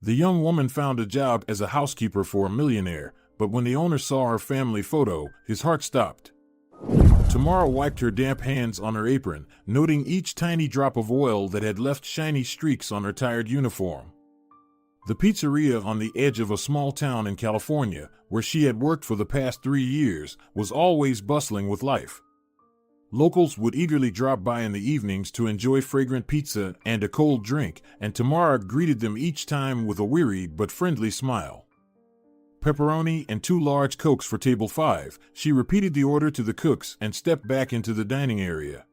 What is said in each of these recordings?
The young woman found a job as a housekeeper for a millionaire, but when the owner saw her family photo, his heart stopped. Tamara wiped her damp hands on her apron, noting each tiny drop of oil that had left shiny streaks on her tired uniform. The pizzeria on the edge of a small town in California, where she had worked for the past 3 years, was always bustling with life. Locals would eagerly drop by in the evenings to enjoy fragrant pizza and a cold drink, and Tamara greeted them each time with a weary but friendly smile. Pepperoni and 2 large Cokes for table 5, she repeated the order to the cooks and stepped back into the dining area.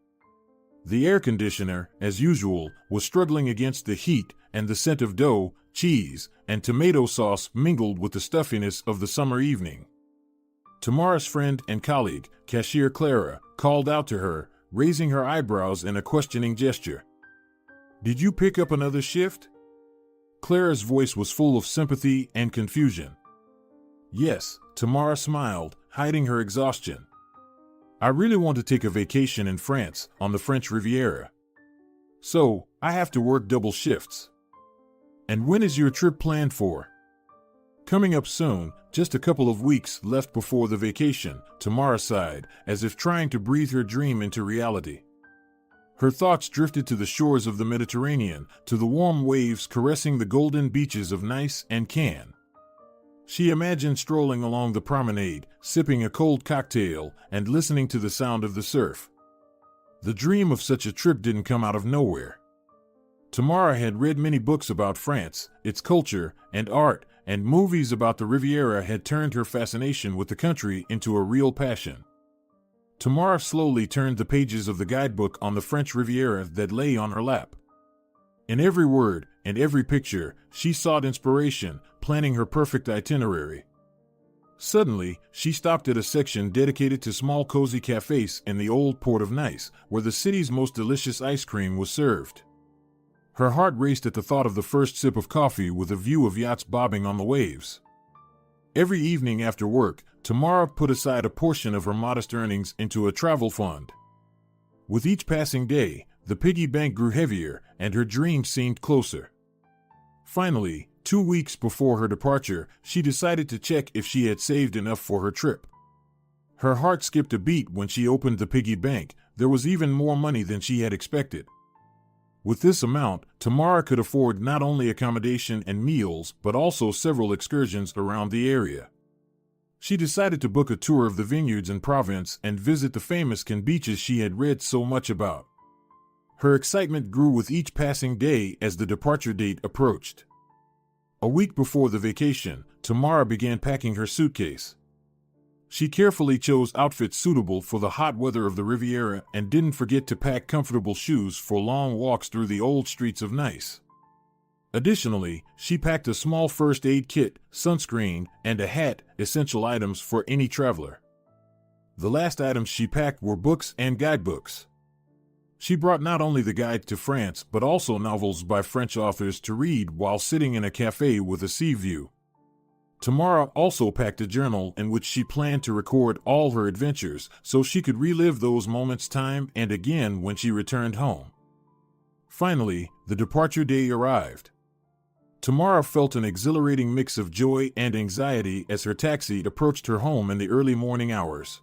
The air conditioner, as usual, was struggling against the heat, and the scent of dough, cheese, and tomato sauce mingled with the stuffiness of the summer evening. Tamara's friend and colleague, cashier Clara, called out to her, raising her eyebrows in a questioning gesture. "Did you pick up another shift?" Clara's voice was full of sympathy and confusion. "Yes," Tamara smiled, hiding her exhaustion. "I really want to take a vacation in France, on the French Riviera. So, I have to work double shifts." "And when is your trip planned for?" "Coming up soon, just a couple of weeks left before the vacation," Tamara sighed, as if trying to breathe her dream into reality. Her thoughts drifted to the shores of the Mediterranean, to the warm waves caressing the golden beaches of Nice and Cannes. She imagined strolling along the promenade, sipping a cold cocktail, and listening to the sound of the surf. The dream of such a trip didn't come out of nowhere. Tamara had read many books about France, its culture, and art, and movies about the Riviera had turned her fascination with the country into a real passion. Tamara slowly turned the pages of the guidebook on the French Riviera that lay on her lap. In every word and every picture, she sought inspiration, planning her perfect itinerary. Suddenly, she stopped at a section dedicated to small cozy cafes in the old port of Nice, where the city's most delicious ice cream was served. Her heart raced at the thought of the first sip of coffee with a view of yachts bobbing on the waves. Every evening after work, Tamara put aside a portion of her modest earnings into a travel fund. With each passing day, the piggy bank grew heavier, and her dreams seemed closer. Finally, 2 weeks before her departure, she decided to check if she had saved enough for her trip. Her heart skipped a beat when she opened the piggy bank. There was even more money than she had expected. With this amount, Tamara could afford not only accommodation and meals, but also several excursions around the area. She decided to book a tour of the vineyards in Provence and visit the famous Cannes beaches she had read so much about. Her excitement grew with each passing day as the departure date approached. A week before the vacation, Tamara began packing her suitcase. She carefully chose outfits suitable for the hot weather of the Riviera and didn't forget to pack comfortable shoes for long walks through the old streets of Nice. Additionally, she packed a small first aid kit, sunscreen, and a hat, essential items for any traveler. The last items she packed were books and guidebooks. She brought not only the guide to France but also novels by French authors to read while sitting in a cafe with a sea view. Tamara also packed a journal in which she planned to record all her adventures so she could relive those moments time and again when she returned home. Finally, the departure day arrived. Tamara felt an exhilarating mix of joy and anxiety as her taxi approached her home in the early morning hours.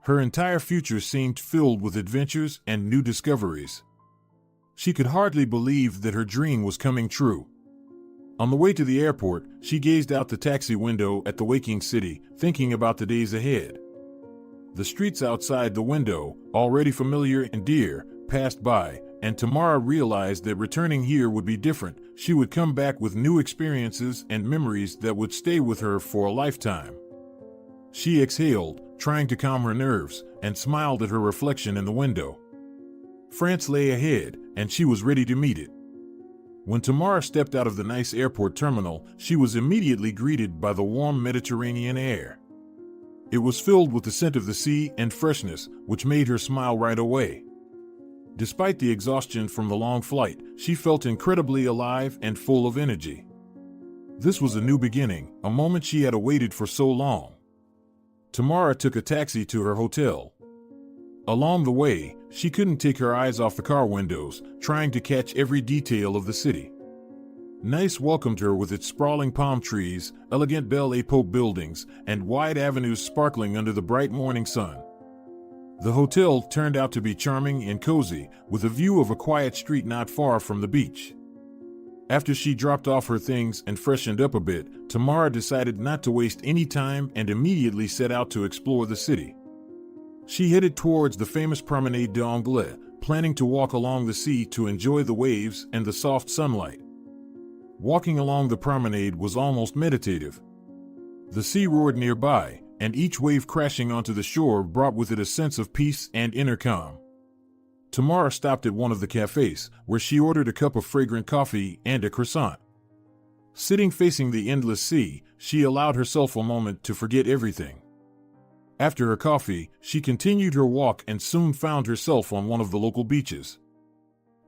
Her entire future seemed filled with adventures and new discoveries. She could hardly believe that her dream was coming true. On the way to the airport, she gazed out the taxi window at the waking city, thinking about the days ahead. The streets outside the window, already familiar and dear, passed by, and Tamara realized that returning here would be different. She would come back with new experiences and memories that would stay with her for a lifetime. She exhaled, trying to calm her nerves, and smiled at her reflection in the window. France lay ahead, and she was ready to meet it. When Tamara stepped out of the Nice airport terminal, she was immediately greeted by the warm Mediterranean air. It was filled with the scent of the sea and freshness, which made her smile right away. Despite the exhaustion from the long flight, she felt incredibly alive and full of energy. This was a new beginning, a moment she had awaited for so long. Tamara took a taxi to her hotel. Along the way, she couldn't take her eyes off the car windows, trying to catch every detail of the city. Nice welcomed her with its sprawling palm trees, elegant Belle Epoque buildings, and wide avenues sparkling under the bright morning sun. The hotel turned out to be charming and cozy, with a view of a quiet street not far from the beach. After she dropped off her things and freshened up a bit, Tamara decided not to waste any time and immediately set out to explore the city. She headed towards the famous Promenade d'Anglais, planning to walk along the sea to enjoy the waves and the soft sunlight. Walking along the promenade was almost meditative. The sea roared nearby, and each wave crashing onto the shore brought with it a sense of peace and inner calm. Tamara stopped at one of the cafes, where she ordered a cup of fragrant coffee and a croissant. Sitting facing the endless sea, she allowed herself a moment to forget everything. After her coffee, she continued her walk and soon found herself on one of the local beaches.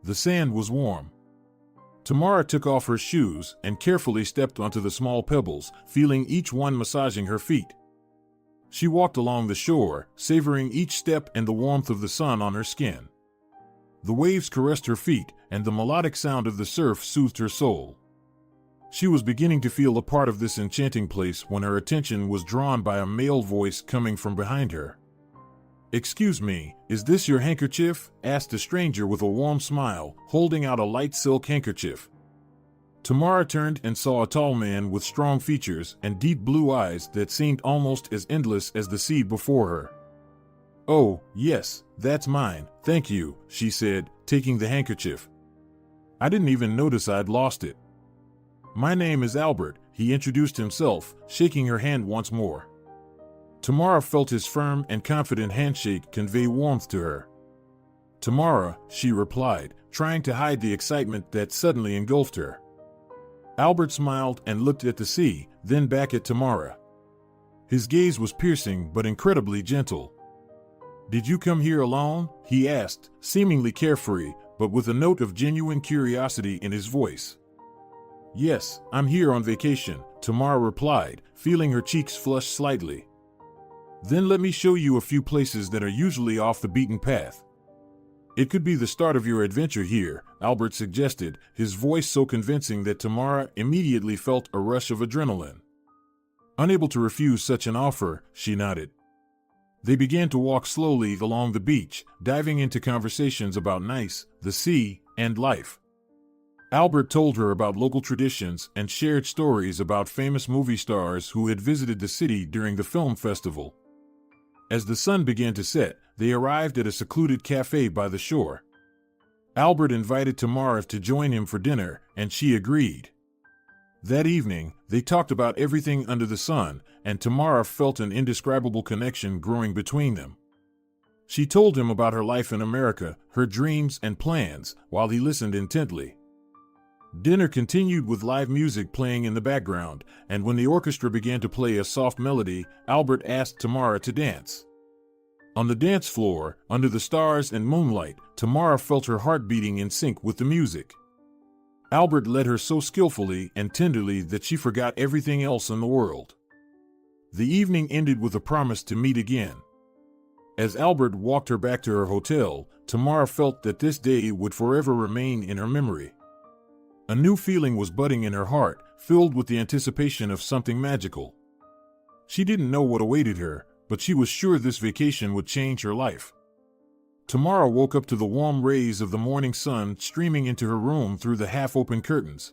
The sand was warm. Tamara took off her shoes and carefully stepped onto the small pebbles, feeling each one massaging her feet. She walked along the shore, savoring each step and the warmth of the sun on her skin. The waves caressed her feet, and the melodic sound of the surf soothed her soul. She was beginning to feel a part of this enchanting place when her attention was drawn by a male voice coming from behind her. "Excuse me, is this your handkerchief?" asked a stranger with a warm smile, holding out a light silk handkerchief. Tamara turned and saw a tall man with strong features and deep blue eyes that seemed almost as endless as the sea before her. "Oh, yes, that's mine, thank you," she said, taking the handkerchief. "I didn't even notice I'd lost it." "My name is Albert," he introduced himself, shaking her hand once more. Tamara felt his firm and confident handshake convey warmth to her. "Tamara," she replied, trying to hide the excitement that suddenly engulfed her. Albert smiled and looked at the sea, then back at Tamara. His gaze was piercing but incredibly gentle. "Did you come here alone?" he asked, seemingly carefree, but with a note of genuine curiosity in his voice. "Yes, I'm here on vacation," Tamara replied, feeling her cheeks flush slightly. "Then let me show you a few places that are usually off the beaten path." "It could be the start of your adventure here," Albert suggested, his voice so convincing that Tamara immediately felt a rush of adrenaline. Unable to refuse such an offer, she nodded. They began to walk slowly along the beach, diving into conversations about Nice, the sea, and life. Albert told her about local traditions and shared stories about famous movie stars who had visited the city during the film festival. As the sun began to set, they arrived at a secluded cafe by the shore. Albert invited Tamara to join him for dinner, and she agreed. That evening, they talked about everything under the sun, and Tamara felt an indescribable connection growing between them. She told him about her life in America, her dreams and plans, while he listened intently. Dinner continued with live music playing in the background, and when the orchestra began to play a soft melody, Albert asked Tamara to dance. On the dance floor, under the stars and moonlight, Tamara felt her heart beating in sync with the music. Albert led her so skillfully and tenderly that she forgot everything else in the world. The evening ended with a promise to meet again. As Albert walked her back to her hotel, Tamara felt that this day would forever remain in her memory. A new feeling was budding in her heart, filled with the anticipation of something magical. She didn't know what awaited her, but she was sure this vacation would change her life. Tamara woke up to the warm rays of the morning sun streaming into her room through the half-open curtains.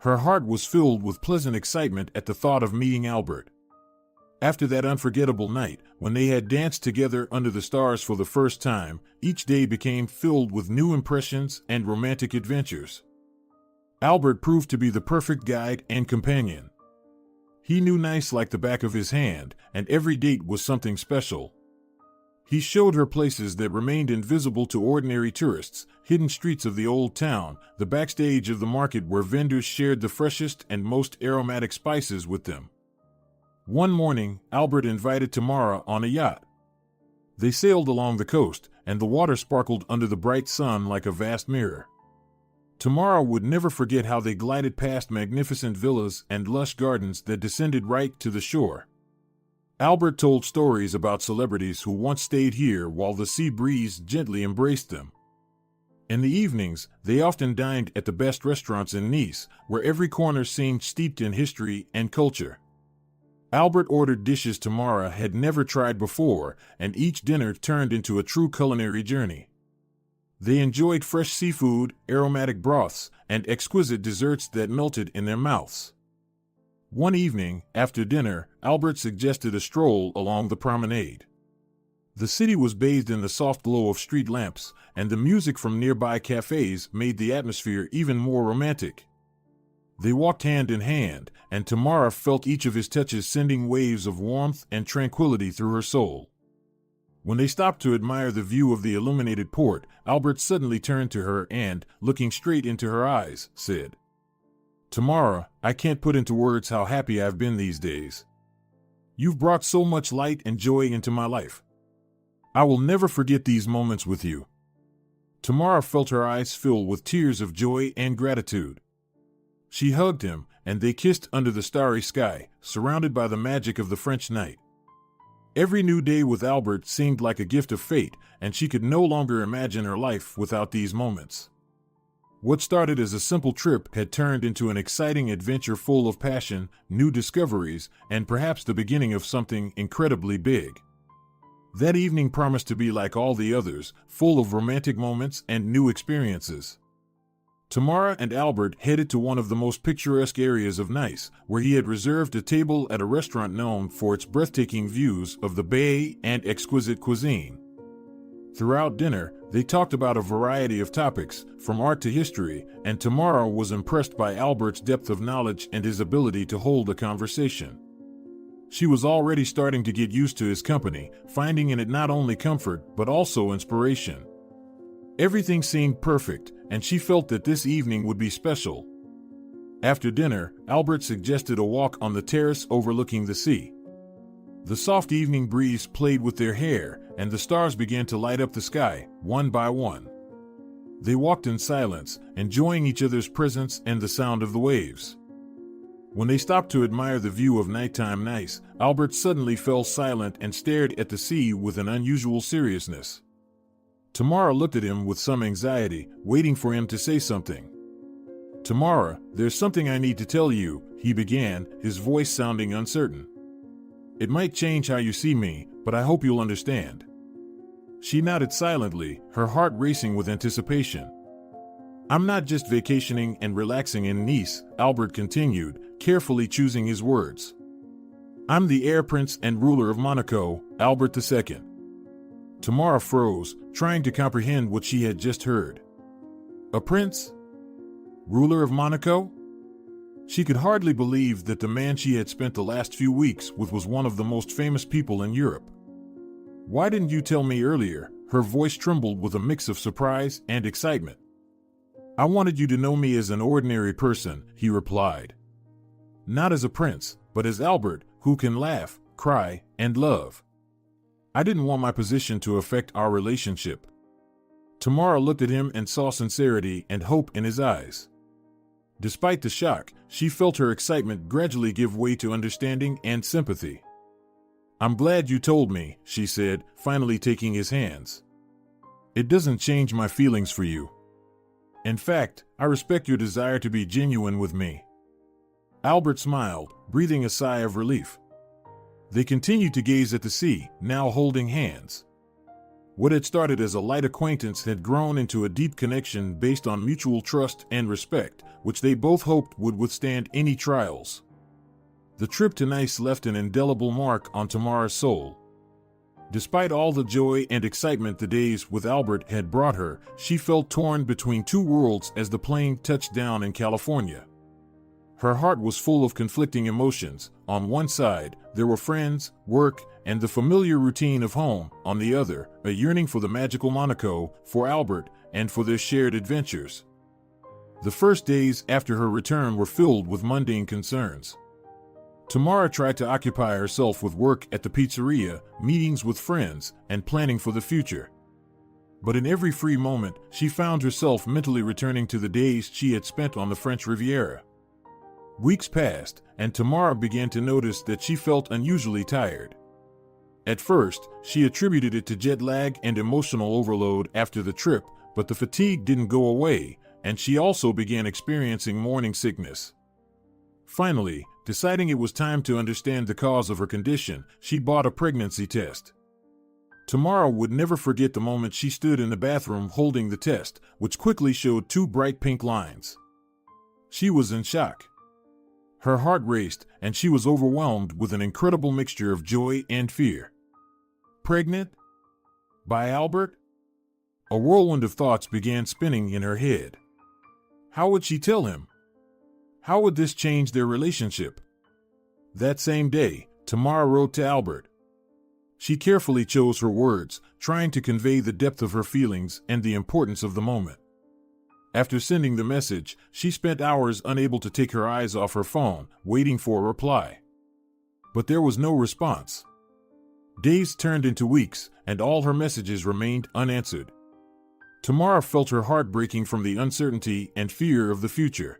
Her heart was filled with pleasant excitement at the thought of meeting Albert. After that unforgettable night, when they had danced together under the stars for the first time, each day became filled with new impressions and romantic adventures. Albert proved to be the perfect guide and companion. He knew Nice like the back of his hand, and every date was something special. He showed her places that remained invisible to ordinary tourists, hidden streets of the old town, the backstage of the market where vendors shared the freshest and most aromatic spices with them. One morning, Albert invited Tamara on a yacht. They sailed along the coast, and the water sparkled under the bright sun like a vast mirror. Tamara would never forget how they glided past magnificent villas and lush gardens that descended right to the shore. Albert told stories about celebrities who once stayed here while the sea breeze gently embraced them. In the evenings, they often dined at the best restaurants in Nice, where every corner seemed steeped in history and culture. Albert ordered dishes Tamara had never tried before, and each dinner turned into a true culinary journey. They enjoyed fresh seafood, aromatic broths, and exquisite desserts that melted in their mouths. One evening, after dinner, Albert suggested a stroll along the promenade. The city was bathed in the soft glow of street lamps, and the music from nearby cafes made the atmosphere even more romantic. They walked hand in hand, and Tamara felt each of his touches sending waves of warmth and tranquility through her soul. When they stopped to admire the view of the illuminated port, Albert suddenly turned to her and, looking straight into her eyes, said, "Tamara, I can't put into words how happy I've been these days. You've brought so much light and joy into my life. I will never forget these moments with you." Tamara felt her eyes fill with tears of joy and gratitude. She hugged him, and they kissed under the starry sky, surrounded by the magic of the French night. Every new day with Albert seemed like a gift of fate, and she could no longer imagine her life without these moments. What started as a simple trip had turned into an exciting adventure full of passion, new discoveries, and perhaps the beginning of something incredibly big. That evening promised to be like all the others, full of romantic moments and new experiences. Tamara and Albert headed to one of the most picturesque areas of Nice, where he had reserved a table at a restaurant known for its breathtaking views of the bay and exquisite cuisine. Throughout dinner, they talked about a variety of topics, from art to history, and Tamara was impressed by Albert's depth of knowledge and his ability to hold a conversation. She was already starting to get used to his company, finding in it not only comfort but also inspiration. Everything seemed perfect, and she felt that this evening would be special. After dinner, Albert suggested a walk on the terrace overlooking the sea. The soft evening breeze played with their hair, and the stars began to light up the sky, one by one. They walked in silence, enjoying each other's presence and the sound of the waves. When they stopped to admire the view of nighttime Nice, Albert suddenly fell silent and stared at the sea with an unusual seriousness. Tamara looked at him with some anxiety, waiting for him to say something. "Tamara, there's something I need to tell you," he began, his voice sounding uncertain. "It might change how you see me, but I hope you'll understand." She nodded silently, her heart racing with anticipation. "I'm not just vacationing and relaxing in Nice," Albert continued, carefully choosing his words. "I'm the heir prince and ruler of Monaco, Albert II." Tamara froze, trying to comprehend what she had just heard. A prince? Ruler of Monaco? She could hardly believe that the man she had spent the last few weeks with was one of the most famous people in Europe. "Why didn't you tell me earlier?" Her voice trembled with a mix of surprise and excitement. "I wanted you to know me as an ordinary person," he replied. "Not as a prince, but as Albert, who can laugh, cry, and love. I didn't want my position to affect our relationship." Tamara looked at him and saw sincerity and hope in his eyes. Despite the shock, she felt her excitement gradually give way to understanding and sympathy. "I'm glad you told me," she said, finally taking his hands. "It doesn't change my feelings for you. In fact, I respect your desire to be genuine with me." Albert smiled, breathing a sigh of relief. They continued to gaze at the sea, now holding hands. What had started as a light acquaintance had grown into a deep connection based on mutual trust and respect, which they both hoped would withstand any trials. The trip to Nice left an indelible mark on Tamara's soul. Despite all the joy and excitement the days with Albert had brought her, she felt torn between two worlds as the plane touched down in California. Her heart was full of conflicting emotions. On one side, there were friends, work, and the familiar routine of home. On the other, a yearning for the magical Monaco, for Albert, and for their shared adventures. The first days after her return were filled with mundane concerns. Tamara tried to occupy herself with work at the pizzeria, meetings with friends, and planning for the future. But in every free moment, she found herself mentally returning to the days she had spent on the French Riviera. Weeks passed, and Tamara began to notice that she felt unusually tired. At first, she attributed it to jet lag and emotional overload after the trip, But the fatigue didn't go away, and she also began experiencing morning sickness. Finally, deciding it was time to understand the cause of her condition, she bought a pregnancy test. Tamara would never forget the moment she stood in the bathroom holding the test, which quickly showed 2 bright pink lines. She was in shock. Her heart raced, and she was overwhelmed with an incredible mixture of joy and fear. Pregnant? By Albert? A whirlwind of thoughts began spinning in her head. How would she tell him? How would this change their relationship? That same day, Tamara wrote to Albert. She carefully chose her words, trying to convey the depth of her feelings and the importance of the moment. After sending the message, she spent hours unable to take her eyes off her phone, waiting for a reply. But there was no response. Days turned into weeks, and all her messages remained unanswered. Tamara felt her heart breaking from the uncertainty and fear of the future.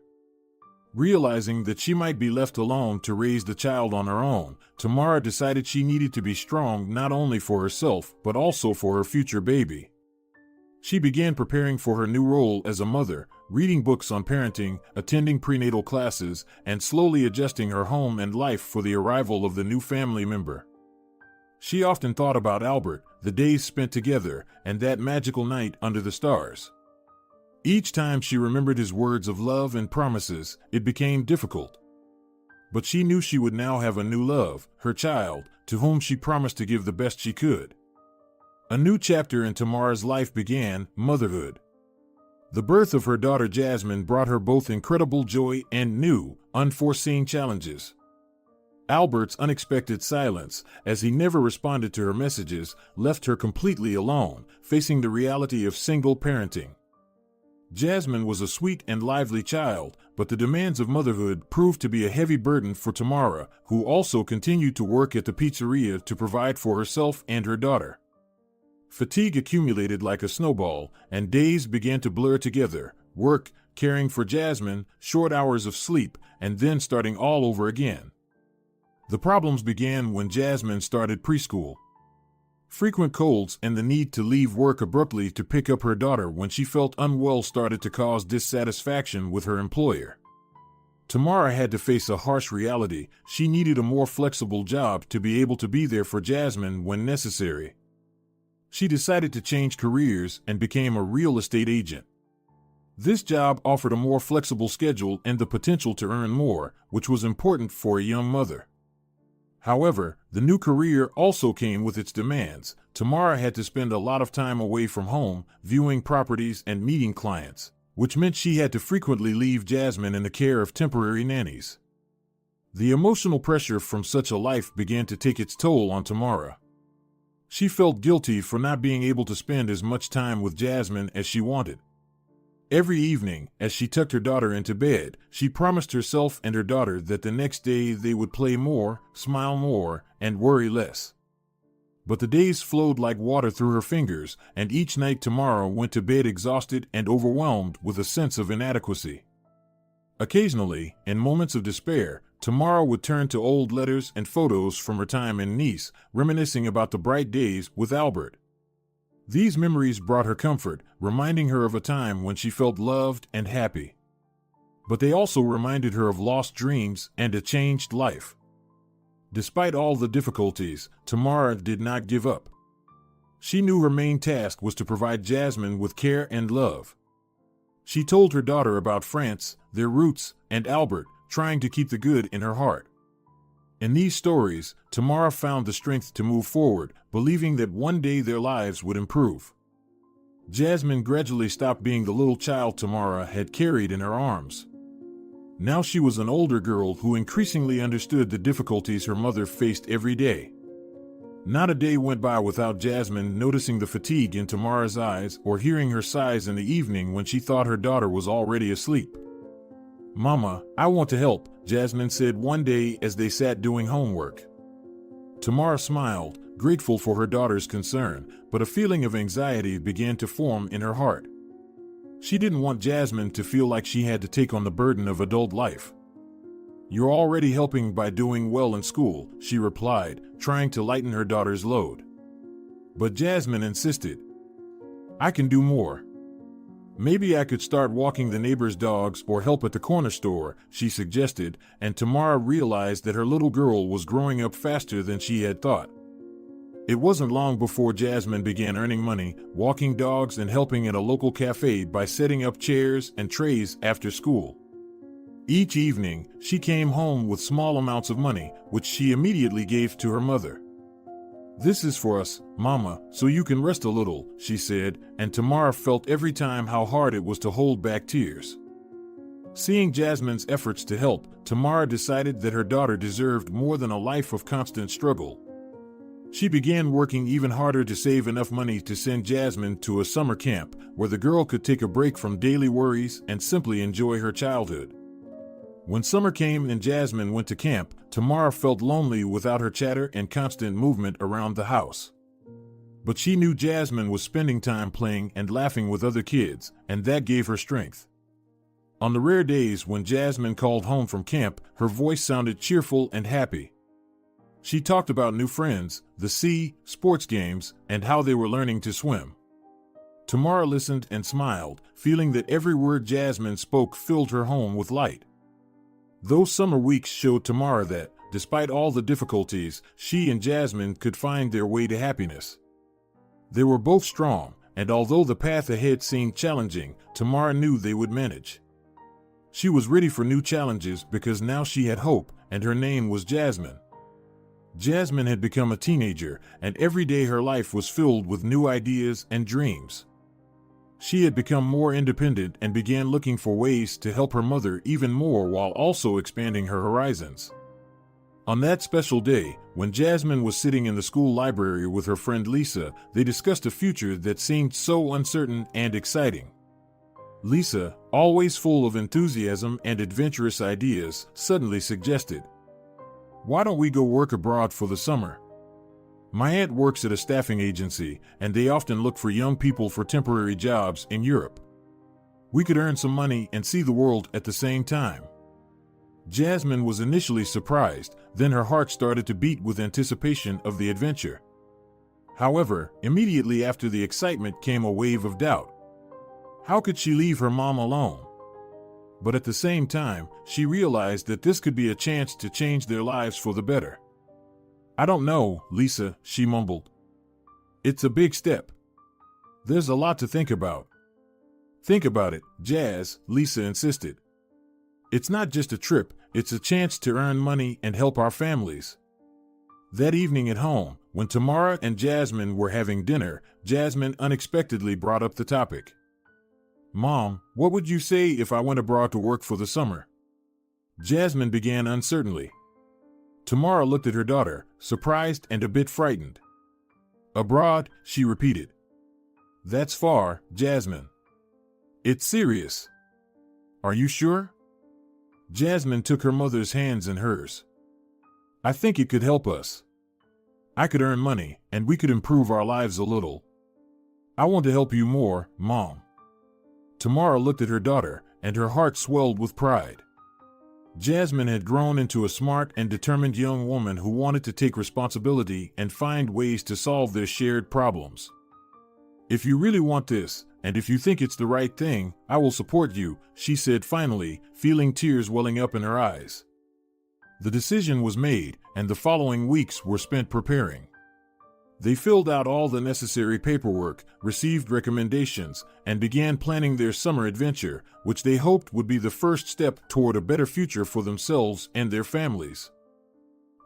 Realizing that she might be left alone to raise the child on her own, Tamara decided she needed to be strong not only for herself but also for her future baby. She began preparing for her new role as a mother, reading books on parenting, attending prenatal classes, and slowly adjusting her home and life for the arrival of the new family member. She often thought about Albert, the days spent together, and that magical night under the stars. Each time she remembered his words of love and promises, it became difficult. But she knew she would now have a new love, her child, to whom she promised to give the best she could. A new chapter in Tamara's life began, motherhood. The birth of her daughter Jasmine brought her both incredible joy and new, unforeseen challenges. Albert's unexpected silence, as he never responded to her messages, left her completely alone, facing the reality of single parenting. Jasmine was a sweet and lively child, but the demands of motherhood proved to be a heavy burden for Tamara, who also continued to work at the pizzeria to provide for herself and her daughter. Fatigue accumulated like a snowball, and days began to blur together, work, caring for Jasmine, short hours of sleep, and then starting all over again. The problems began when Jasmine started preschool. Frequent colds and the need to leave work abruptly to pick up her daughter when she felt unwell started to cause dissatisfaction with her employer. Tamara had to face a harsh reality. She needed a more flexible job to be able to be there for Jasmine when necessary. She decided to change careers and became a real estate agent. This job offered a more flexible schedule and the potential to earn more, which was important for a young mother. However, the new career also came with its demands. Tamara had to spend a lot of time away from home, viewing properties and meeting clients, which meant she had to frequently leave Jasmine in the care of temporary nannies. The emotional pressure from such a life began to take its toll on Tamara. She felt guilty for not being able to spend as much time with Jasmine as she wanted. Every evening, as she tucked her daughter into bed, she promised herself and her daughter that the next day they would play more, smile more, and worry less. But the days flowed like water through her fingers, and each night Tamara went to bed exhausted and overwhelmed with a sense of inadequacy. Occasionally, in moments of despair, Tamara would turn to old letters and photos from her time in Nice, reminiscing about the bright days with Albert. These memories brought her comfort, reminding her of a time when she felt loved and happy. But they also reminded her of lost dreams and a changed life. Despite all the difficulties, Tamara did not give up. She knew her main task was to provide Jasmine with care and love. She told her daughter about France, their roots, and Albert, trying to keep the good in her heart. In these stories, Tamara found the strength to move forward, believing that one day their lives would improve. Jasmine gradually stopped being the little child Tamara had carried in her arms. Now she was an older girl who increasingly understood the difficulties her mother faced every day. Not a day went by without Jasmine noticing the fatigue in Tamara's eyes or hearing her sighs in the evening when she thought her daughter was already asleep. "Mama, I want to help," Jasmine said one day as they sat doing homework. Tamara smiled, grateful for her daughter's concern, but a feeling of anxiety began to form in her heart. She didn't want Jasmine to feel like she had to take on the burden of adult life. "You're already helping by doing well in school," she replied, trying to lighten her daughter's load. But Jasmine insisted. "I can do more. Maybe I could start walking the neighbor's dogs or help at the corner store, she suggested, and Tamara realized that her little girl was growing up faster than she had thought. It wasn't long before Jasmine began earning money, walking dogs and helping at a local cafe by setting up chairs and trays after school. Each evening, she came home with small amounts of money, which she immediately gave to her mother. "This is for us, Mama, so you can rest a little," she said, and Tamara felt every time how hard it was to hold back tears. Seeing Jasmine's efforts to help, Tamara decided that her daughter deserved more than a life of constant struggle. She began working even harder to save enough money to send Jasmine to a summer camp where the girl could take a break from daily worries and simply enjoy her childhood. When summer came and Jasmine went to camp, Tamara felt lonely without her chatter and constant movement around the house. But she knew Jasmine was spending time playing and laughing with other kids, and that gave her strength. On the rare days when Jasmine called home from camp, her voice sounded cheerful and happy. She talked about new friends, the sea, sports games, and how they were learning to swim. Tamara listened and smiled, feeling that every word Jasmine spoke filled her home with light. Those summer weeks showed Tamara that, despite all the difficulties, she and Jasmine could find their way to happiness. They were both strong, and although the path ahead seemed challenging, Tamara knew they would manage. She was ready for new challenges because now she had hope, and her name was Jasmine. Jasmine had become a teenager, and every day her life was filled with new ideas and dreams. She had become more independent and began looking for ways to help her mother even more while also expanding her horizons. On that special day, when Jasmine was sitting in the school library with her friend Lisa, they discussed a future that seemed so uncertain and exciting. Lisa, always full of enthusiasm and adventurous ideas, suddenly suggested, "Why don't we go work abroad for the summer? My aunt works at a staffing agency, and they often look for young people for temporary jobs in Europe. We could earn some money and see the world at the same time." Jasmine was initially surprised, then her heart started to beat with anticipation of the adventure. However, immediately after the excitement came a wave of doubt. How could she leave her mom alone? But at the same time, she realized that this could be a chance to change their lives for the better. "I don't know, Lisa," she mumbled. "It's a big step. There's a lot to think about." "Think about it, Jazz," Lisa insisted. "It's not just a trip, it's a chance to earn money and help our families." That evening at home, when Tamara and Jasmine were having dinner, Jasmine unexpectedly brought up the topic. "Mom, what would you say if I went abroad to work for the summer?" Jasmine began uncertainly. Tamara looked at her daughter, surprised and a bit frightened. "Abroad," she repeated. "That's far, Jasmine." "It's serious." "Are you sure?" Jasmine took her mother's hands in hers. "I think it could help us. I could earn money, and we could improve our lives a little. I want to help you more, Mom." Tamara looked at her daughter, and her heart swelled with pride. Jasmine had grown into a smart and determined young woman who wanted to take responsibility and find ways to solve their shared problems. "If you really want this, and if you think it's the right thing, I will support you," she said finally, feeling tears welling up in her eyes. The decision was made, and the following weeks were spent preparing. They filled out all the necessary paperwork, received recommendations, and began planning their summer adventure, which they hoped would be the first step toward a better future for themselves and their families.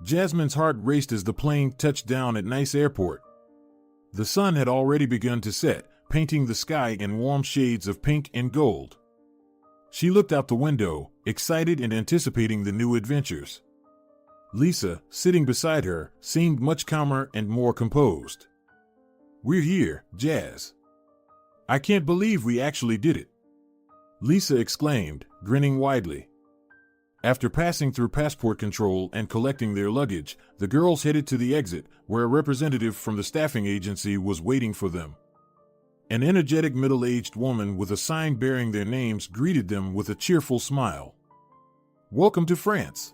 Jasmine's heart raced as the plane touched down at Nice Airport. The sun had already begun to set, painting the sky in warm shades of pink and gold. She looked out the window, excited and anticipating the new adventures. Lisa, sitting beside her, seemed much calmer and more composed. "We're here, Jazz. I can't believe we actually did it," Lisa exclaimed, grinning widely. After passing through passport control and collecting their luggage, the girls headed to the exit, where a representative from the staffing agency was waiting for them. An energetic middle-aged woman with a sign bearing their names greeted them with a cheerful smile. "Welcome to France.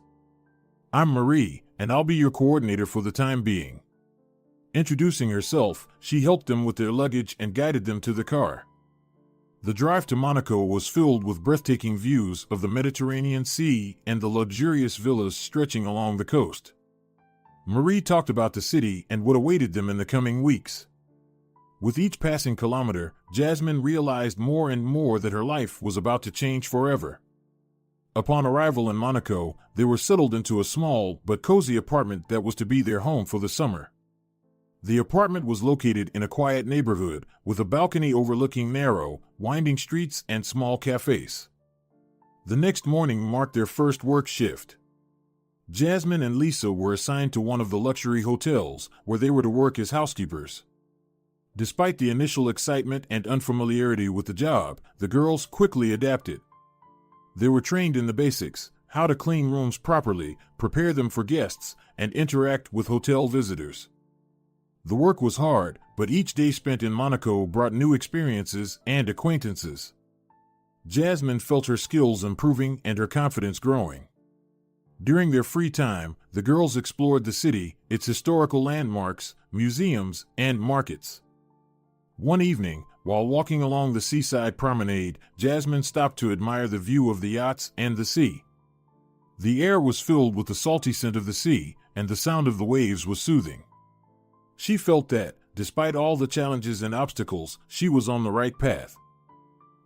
I'm Marie, and I'll be your coordinator for the time being." Introducing herself, she helped them with their luggage and guided them to the car. The drive to Monaco was filled with breathtaking views of the Mediterranean Sea and the luxurious villas stretching along the coast. Marie talked about the city and what awaited them in the coming weeks. With each passing kilometer, Jasmine realized more and more that her life was about to change forever. Upon arrival in Monaco, they were settled into a small but cozy apartment that was to be their home for the summer. The apartment was located in a quiet neighborhood with a balcony overlooking narrow, winding streets and small cafes. The next morning marked their first work shift. Jasmine and Lisa were assigned to one of the luxury hotels where they were to work as housekeepers. Despite the initial excitement and unfamiliarity with the job, the girls quickly adapted. They were trained in the basics: how to clean rooms properly, prepare them for guests, and interact with hotel visitors. The work was hard, but each day spent in Monaco brought new experiences and acquaintances. Jasmine felt her skills improving and her confidence growing. During their free time, the girls explored the city, its historical landmarks, museums, and markets. One evening, while walking along the seaside promenade, Jasmine stopped to admire the view of the yachts and the sea. The air was filled with the salty scent of the sea, and the sound of the waves was soothing. She felt that, despite all the challenges and obstacles, she was on the right path.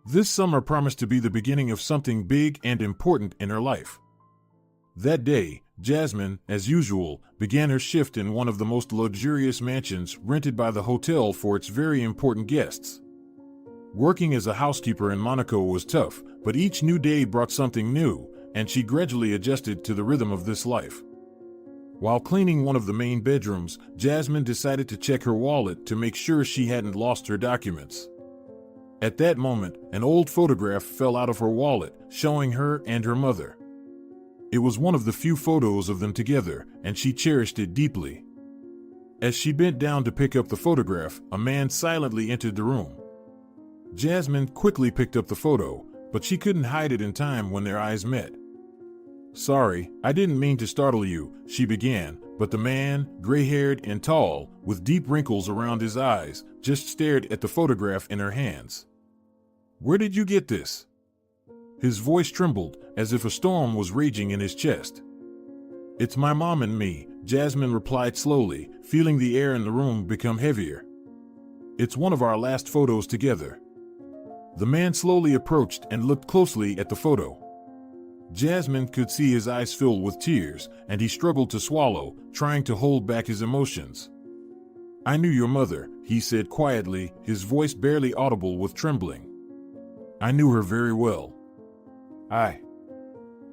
This summer promised to be the beginning of something big and important in her life. That day, Jasmine, as usual, began her shift in one of the most luxurious mansions rented by the hotel for its very important guests. Working as a housekeeper in Monaco was tough, but each new day brought something new, and she gradually adjusted to the rhythm of this life. While cleaning one of the main bedrooms, Jasmine decided to check her wallet to make sure she hadn't lost her documents. At that moment, an old photograph fell out of her wallet, showing her and her mother. It was one of the few photos of them together, and she cherished it deeply. As she bent down to pick up the photograph, a man silently entered the room. Jasmine quickly picked up the photo, but she couldn't hide it in time when their eyes met. "Sorry, I didn't mean to startle you," she began, but the man, gray-haired and tall, with deep wrinkles around his eyes, just stared at the photograph in her hands. "Where did you get this?" His voice trembled, as if a storm was raging in his chest. "It's my mom and me," Jasmine replied slowly, feeling the air in the room become heavier. "It's one of our last photos together." The man slowly approached and looked closely at the photo. Jasmine could see his eyes fill with tears, and he struggled to swallow, trying to hold back his emotions. "I knew your mother," he said quietly, his voice barely audible with trembling. "I knew her very well. I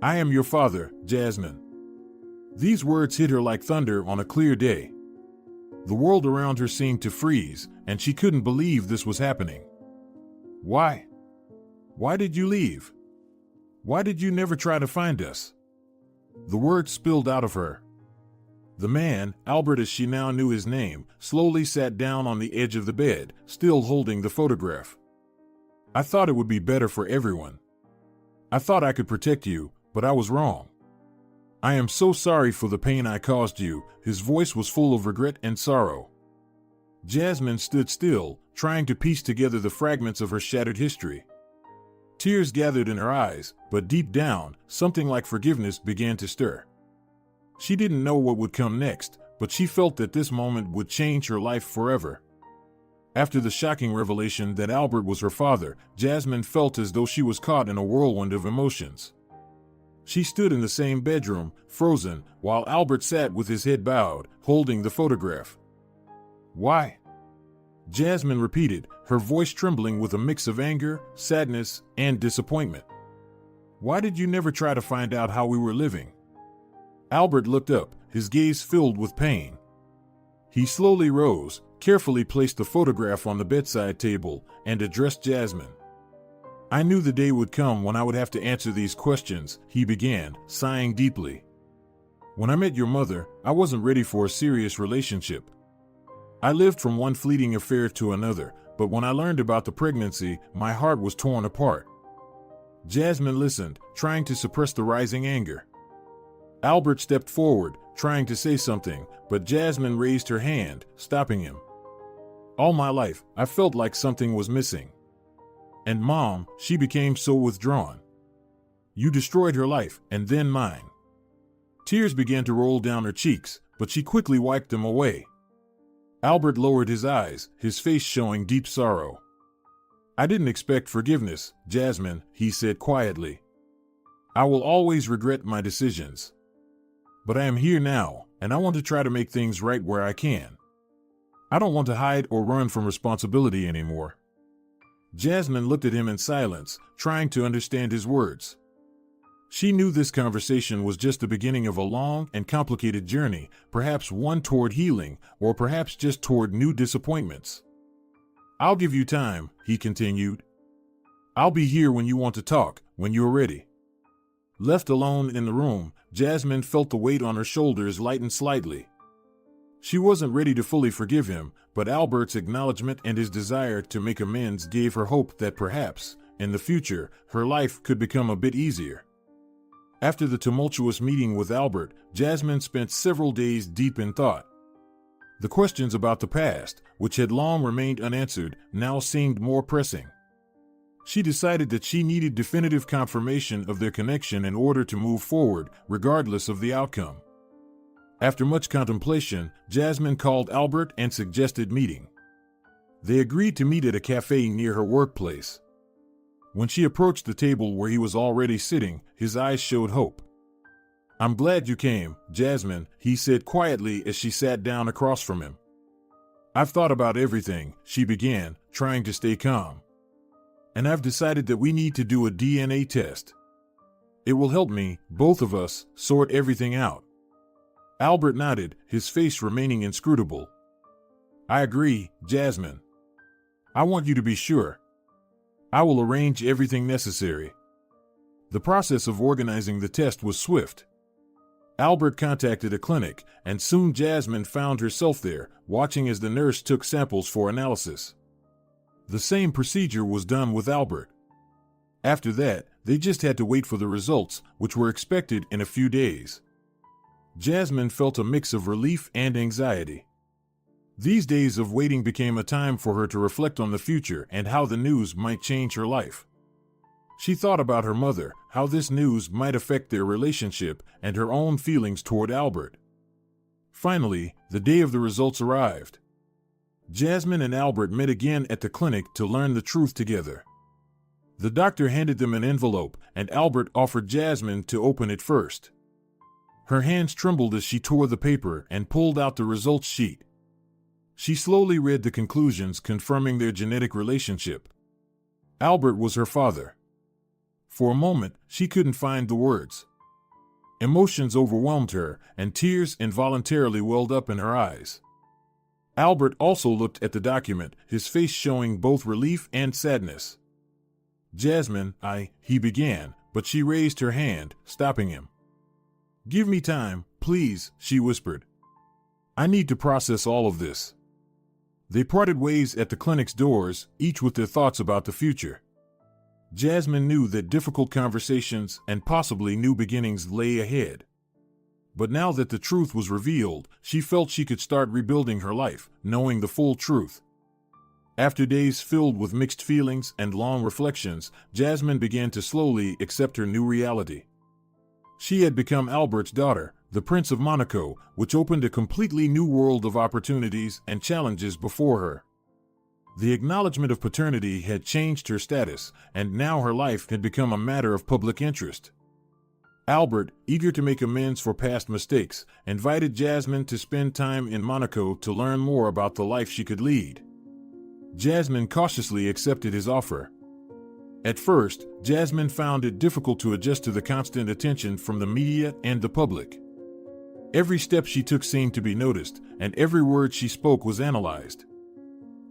am your father, Jasmine." These words hit her like thunder on a clear day. The world around her seemed to freeze, and she couldn't believe this was happening. "Why? Why did you leave? Why did you never try to find us?" The words spilled out of her. The man, Albert as she now knew his name, slowly sat down on the edge of the bed, still holding the photograph. "I thought it would be better for everyone. I thought I could protect you, but I was wrong. I am so sorry for the pain I caused you." His voice was full of regret and sorrow. Jasmine stood still, trying to piece together the fragments of her shattered history. Tears gathered in her eyes, but deep down, something like forgiveness began to stir. She didn't know what would come next, but she felt that this moment would change her life forever. After the shocking revelation that Albert was her father, Jasmine felt as though she was caught in a whirlwind of emotions. She stood in the same bedroom, frozen, while Albert sat with his head bowed, holding the photograph. "Why?" Jasmine repeated, her voice trembling with a mix of anger, sadness, and disappointment. "Why did you never try to find out how we were living?" Albert looked up, his gaze filled with pain. He slowly rose, carefully placed the photograph on the bedside table, and addressed Jasmine. "I knew the day would come when I would have to answer these questions," he began, sighing deeply. "When I met your mother, I wasn't ready for a serious relationship. I lived from one fleeting affair to another, but when I learned about the pregnancy, my heart was torn apart." Jasmine listened, trying to suppress the rising anger. Albert stepped forward, trying to say something, but Jasmine raised her hand, stopping him. "All my life, I felt like something was missing. And Mom, she became so withdrawn. You destroyed her life, and then mine. Tears began to roll down her cheeks, but she quickly wiped them away. Albert lowered his eyes, his face showing deep sorrow. I didn't expect forgiveness, Jasmine, he said quietly. I will always regret my decisions. But I am here now, and I want to try to make things right where I can. I don't want to hide or run from responsibility anymore. Jasmine looked at him in silence, trying to understand his words. She knew this conversation was just the beginning of a long and complicated journey, perhaps one toward healing, or perhaps just toward new disappointments. I'll give you time, he continued. I'll be here when you want to talk, when you're ready. Left alone in the room, Jasmine felt the weight on her shoulders lighten slightly. She wasn't ready to fully forgive him, but Albert's acknowledgement and his desire to make amends gave her hope that perhaps, in the future, her life could become a bit easier. After the tumultuous meeting with Albert, Jasmine spent several days deep in thought. The questions about the past, which had long remained unanswered, now seemed more pressing. She decided that she needed definitive confirmation of their connection in order to move forward, regardless of the outcome. After much contemplation, Jasmine called Albert and suggested meeting. They agreed to meet at a cafe near her workplace. When she approached the table where he was already sitting, his eyes showed hope. I'm glad you came, Jasmine, he said quietly as she sat down across from him. I've thought about everything, she began, trying to stay calm. And I've decided that we need to do a DNA test. It will help me, both of us, sort everything out. Albert nodded, his face remaining inscrutable. I agree, Jasmine. I want you to be sure. I will arrange everything necessary. The process of organizing the test was swift. Albert contacted a clinic, and soon Jasmine found herself there, watching as the nurse took samples for analysis. The same procedure was done with Albert. After that, they just had to wait for the results, which were expected in a few days. Jasmine felt a mix of relief and anxiety. These days of waiting became a time for her to reflect on the future and how the news might change her life. She thought about her mother, how this news might affect their relationship, and her own feelings toward Albert. Finally, the day of the results arrived. Jasmine and Albert met again at the clinic to learn the truth together. The doctor handed them an envelope, and Albert offered Jasmine to open it first. Her hands trembled as she tore the paper and pulled out the results sheet. She slowly read the conclusions confirming their genetic relationship. Albert was her father. For a moment, she couldn't find the words. Emotions overwhelmed her, and tears involuntarily welled up in her eyes. Albert also looked at the document, his face showing both relief and sadness. Jasmine, he began, but she raised her hand, stopping him. Give me time, please, she whispered. I need to process all of this. They parted ways at the clinic's doors, each with their thoughts about the future. Jasmine knew that difficult conversations and possibly new beginnings lay ahead. But now that the truth was revealed, she felt she could start rebuilding her life, knowing the full truth. After days filled with mixed feelings and long reflections, Jasmine began to slowly accept her new reality. She had become Albert's daughter, the Prince of Monaco, which opened a completely new world of opportunities and challenges before her. The acknowledgement of paternity had changed her status, and now her life had become a matter of public interest. Albert, eager to make amends for past mistakes, invited Jasmine to spend time in Monaco to learn more about the life she could lead. Jasmine cautiously accepted his offer. At first, Jasmine found it difficult to adjust to the constant attention from the media and the public. Every step she took seemed to be noticed, and every word she spoke was analyzed.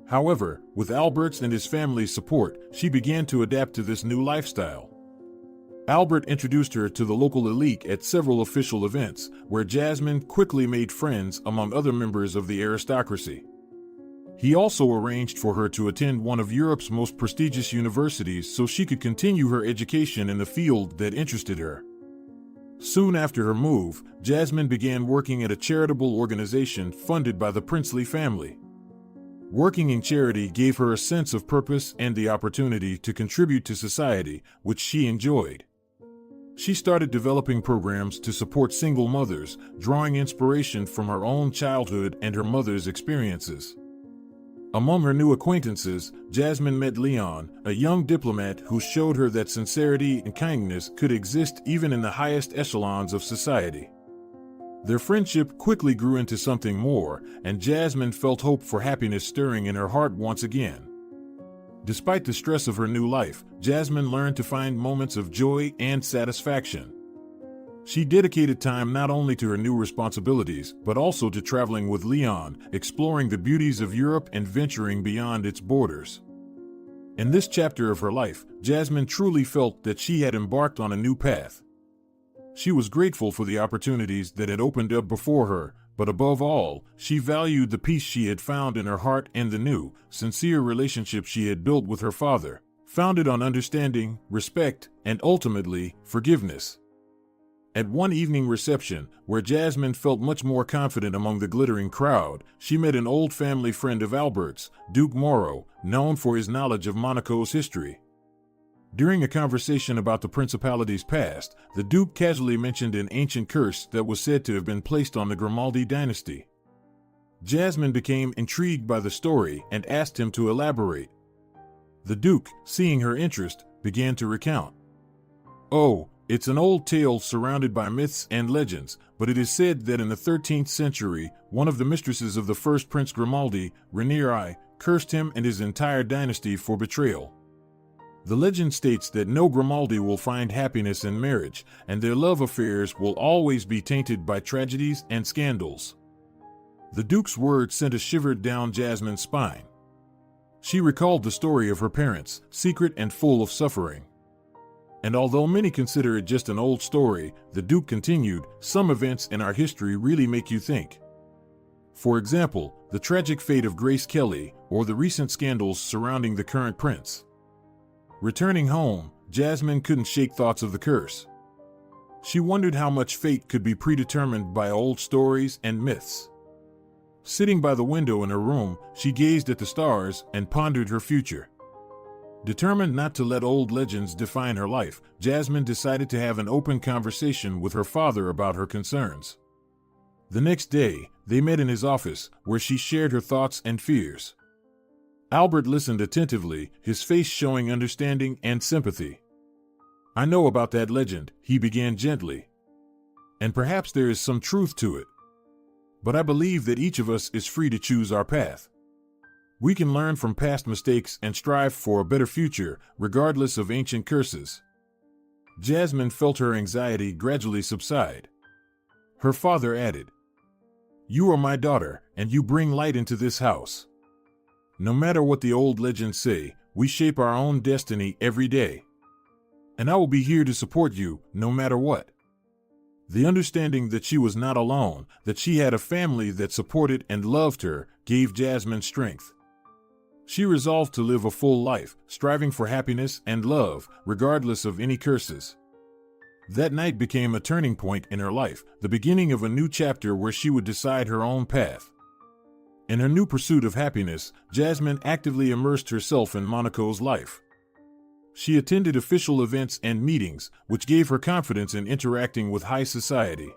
However, with Albert's and his family's support, she began to adapt to this new lifestyle. Albert introduced her to the local elite at several official events, where Jasmine quickly made friends among other members of the aristocracy. He also arranged for her to attend one of Europe's most prestigious universities so she could continue her education in the field that interested her. Soon after her move, Jasmine began working at a charitable organization funded by the princely family. Working in charity gave her a sense of purpose and the opportunity to contribute to society, which she enjoyed. She started developing programs to support single mothers, drawing inspiration from her own childhood and her mother's experiences. Among her new acquaintances, Jasmine met Leon, a young diplomat who showed her that sincerity and kindness could exist even in the highest echelons of society. Their friendship quickly grew into something more, and Jasmine felt hope for happiness stirring in her heart once again. Despite the stress of her new life, Jasmine learned to find moments of joy and satisfaction. She dedicated time not only to her new responsibilities, but also to traveling with Leon, exploring the beauties of Europe and venturing beyond its borders. In this chapter of her life, Jasmine truly felt that she had embarked on a new path. She was grateful for the opportunities that had opened up before her, but above all, she valued the peace she had found in her heart and the new, sincere relationship she had built with her father, founded on understanding, respect, and ultimately, forgiveness. At one evening reception, where Jasmine felt much more confident among the glittering crowd, she met an old family friend of Albert's, Duke Moreau, known for his knowledge of Monaco's history. During a conversation about the principality's past, the Duke casually mentioned an ancient curse that was said to have been placed on the Grimaldi dynasty. Jasmine became intrigued by the story and asked him to elaborate. The Duke, seeing her interest, began to recount. "Oh, it's an old tale surrounded by myths and legends, but it is said that in the 13th century, one of the mistresses of the first Prince Grimaldi, Ranieri, cursed him and his entire dynasty for betrayal. The legend states that no Grimaldi will find happiness in marriage, and their love affairs will always be tainted by tragedies and scandals." The Duke's words sent a shiver down Jasmine's spine. She recalled the story of her parents, secret and full of suffering. And although many consider it just an old story, the Duke continued, "Some events in our history really make you think. For example, the tragic fate of Grace Kelly, or the recent scandals surrounding the current prince." Returning home, Jasmine couldn't shake thoughts of the curse. She wondered how much fate could be predetermined by old stories and myths. Sitting by the window in her room, she gazed at the stars and pondered her future. Determined not to let old legends define her life, Jasmine decided to have an open conversation with her father about her concerns. The next day, they met in his office, where she shared her thoughts and fears. Albert listened attentively, his face showing understanding and sympathy. "I know about that legend," he began gently. "And perhaps there is some truth to it. But I believe that each of us is free to choose our path. We can learn from past mistakes and strive for a better future, regardless of ancient curses." Jasmine felt her anxiety gradually subside. Her father added, "You are my daughter, and you bring light into this house. No matter what the old legends say, we shape our own destiny every day. And I will be here to support you, no matter what." The understanding that she was not alone, that she had a family that supported and loved her, gave Jasmine strength. She resolved to live a full life, striving for happiness and love, regardless of any curses. That night became a turning point in her life, the beginning of a new chapter where she would decide her own path. In her new pursuit of happiness, Jasmine actively immersed herself in Monaco's life. She attended official events and meetings, which gave her confidence in interacting with high society.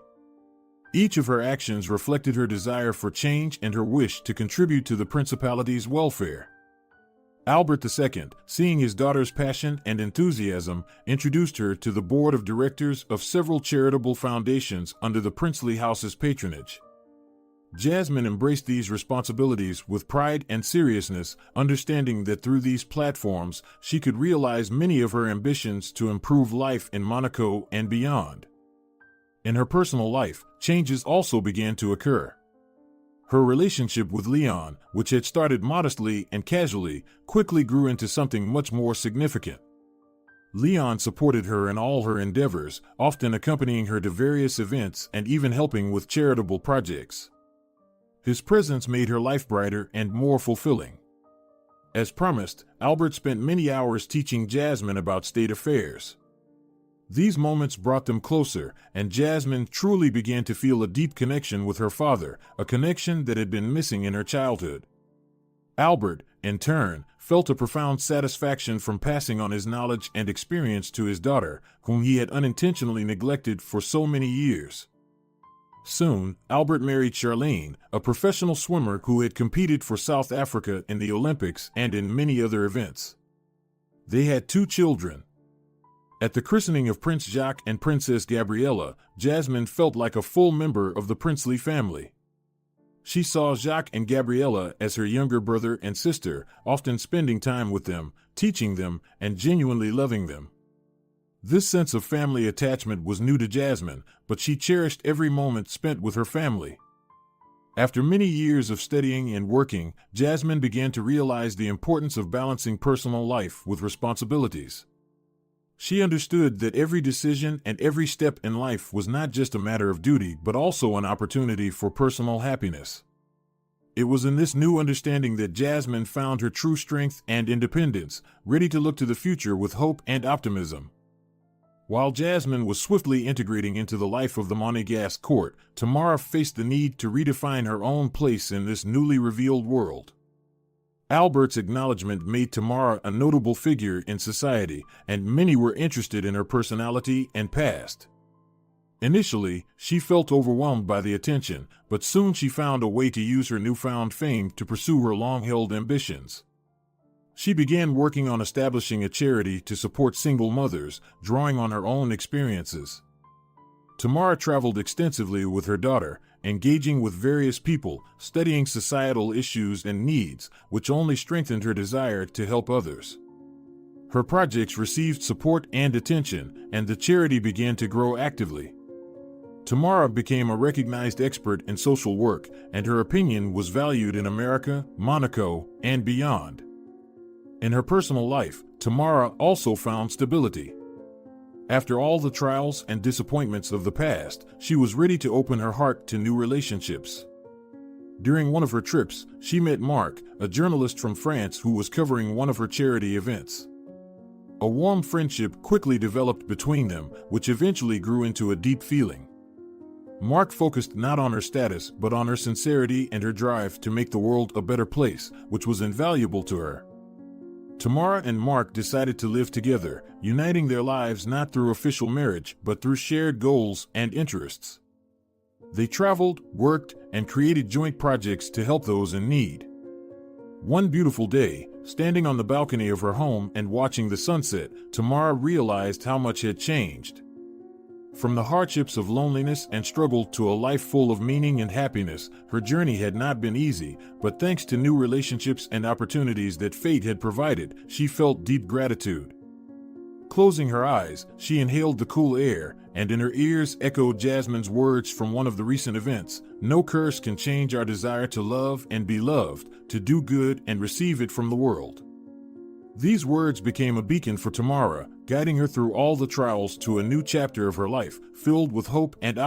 Each of her actions reflected her desire for change and her wish to contribute to the principality's welfare. Albert II, seeing his daughter's passion and enthusiasm, introduced her to the board of directors of several charitable foundations under the princely house's patronage. Jasmine embraced these responsibilities with pride and seriousness, understanding that through these platforms she could realize many of her ambitions to improve life in Monaco and beyond. In her personal life, changes also began to occur. Her relationship with Leon, which had started modestly and casually, quickly grew into something much more significant. Leon supported her in all her endeavors, often accompanying her to various events and even helping with charitable projects. His presence made her life brighter and more fulfilling. As promised, Albert spent many hours teaching Jasmine about state affairs. These moments brought them closer, and Jasmine truly began to feel a deep connection with her father, a connection that had been missing in her childhood. Albert, in turn, felt a profound satisfaction from passing on his knowledge and experience to his daughter, whom he had unintentionally neglected for so many years. Soon, Albert married Charlene, a professional swimmer who had competed for South Africa in the Olympics and in many other events. They had 2 children. At the christening of Prince Jacques and Princess Gabriella, Jasmine felt like a full member of the princely family. She saw Jacques and Gabriella as her younger brother and sister, often spending time with them, teaching them, and genuinely loving them. This sense of family attachment was new to Jasmine, but she cherished every moment spent with her family. After many years of studying and working, Jasmine began to realize the importance of balancing personal life with responsibilities. She understood that every decision and every step in life was not just a matter of duty but also an opportunity for personal happiness. It was in this new understanding that Jasmine found her true strength and independence, ready to look to the future with hope and optimism. While Jasmine was swiftly integrating into the life of the Monégasque court, Tamara faced the need to redefine her own place in this newly revealed world. Albert's acknowledgement made Tamara a notable figure in society, and many were interested in her personality and past. Initially, she felt overwhelmed by the attention, but soon she found a way to use her newfound fame to pursue her long-held ambitions. She began working on establishing a charity to support single mothers, drawing on her own experiences. Tamara traveled extensively with her daughter, engaging with various people, studying societal issues and needs, which only strengthened her desire to help others. Her projects received support and attention, and the charity began to grow actively. Tamara became a recognized expert in social work, and her opinion was valued in America, Monaco, and beyond. In her personal life, Tamara also found stability. After all the trials and disappointments of the past, she was ready to open her heart to new relationships. During one of her trips, she met Mark, a journalist from France who was covering one of her charity events. A warm friendship quickly developed between them, which eventually grew into a deep feeling. Mark focused not on her status but on her sincerity and her drive to make the world a better place, which was invaluable to her. Tamara and Mark decided to live together, uniting their lives not through official marriage but through shared goals and interests. They traveled, worked, and created joint projects to help those in need. One beautiful day, standing on the balcony of her home and watching the sunset, Tamara realized how much had changed. From the hardships of loneliness and struggle to a life full of meaning and happiness, her journey had not been easy, but thanks to new relationships and opportunities that fate had provided, she felt deep gratitude. Closing her eyes, she inhaled the cool air, and in her ears echoed Jasmine's words from one of the recent events: "No curse can change our desire to love and be loved, to do good and receive it from the world." These words became a beacon for Tamara, guiding her through all the trials to a new chapter of her life, filled with hope and optimism.